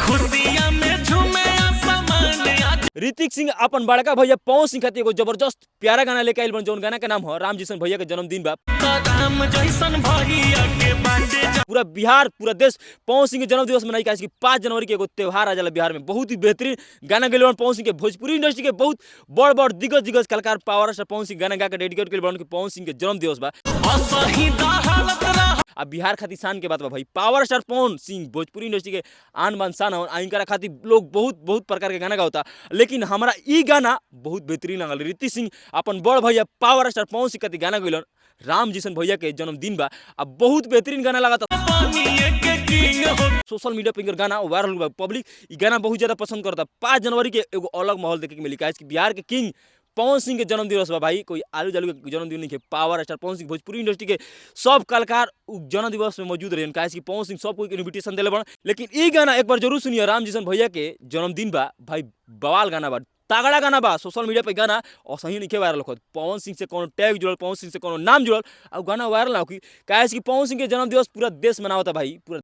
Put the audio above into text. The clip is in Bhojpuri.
खुशियां में झूमे आसमान आज। ऋतिक सिंह अपन बड़का भैया पवन सिंह खातिर एगो जबरदस्त प्यारा गाना लेके आइल बन, जौन गाना के नाम है राम जिसन भैया के जन्मदिन बा। राम जैसन भैया के बाटे पूरा बिहार पूरा देश पवन सिंह के जन्म दिवस मनाई, काहे कि 5 जनवरी के एगो त्योहार आ जाला बिहार में। बहुत ही बेहतरीन गाना गइल बन पवन सिंह के। भोजपुरी इंडस्ट्री के बहुत बड़ बड़ दिग्गज कलाकार पावर स्टार पवन सिंह गाना गा के डेडिकेट कइल बन कि पवन सिंह के जन्म दिवस बा। असही दहाड़त रह। अब बिहार खातिर शान के बात बा भाई, power star Pawan Singh Bhojpuri industry के आन बान शान हवन। इनकरा खातिर लोग बहुत बहुत प्रकार के गाना गावता, लेकिन हमरा ई गाना बहुत बेहतरीन लगल। ऋतिक सिंह अपन बड़ भैया पावर स्टार पवन सिंह खातिर गाना गइलन, राम जिसन भैया के जन्मदिन बा। अब बहुत बेहतरीन गाना लगा। पानिए के किंग हो। सोशल मीडिया पे इनकर गाना वायरल हुआ, पब्लिक ई गाना बहुत ज्यादा पसंद करता। 5 जनवरी के एगो अलग माहौल देखे के मिली, काहे कि बिहार के किंग पवन सिंह के जन्म दिवस बा भाई। कोई आलू जालू के जन्मदिन नहीं है, power star Pawan Singh Bhojpuri industry के सब कलाकार जन्म दिवस में मौजूद रहे, काहे कि पवन सिंह सबको इन्विटेशन दिले बन। लेकिन ई गाना एक बार जरूर सुनिए, राम जिसन भैया के जन्मदिन बा भाई। बवाल गाना बा, तगड़ा गाना बा। सोशल मीडिया पे गाना और सही नहीं वायरल होत। पवन सिंह से कोनो टैग जुड़ल, पवन सिंह से कोनो नाम जुड़ल, और गाना वायरल ना होकी, काहे कि पवन सिंह के जन्म दिवस पूरा देश मनावता भाई। पूरा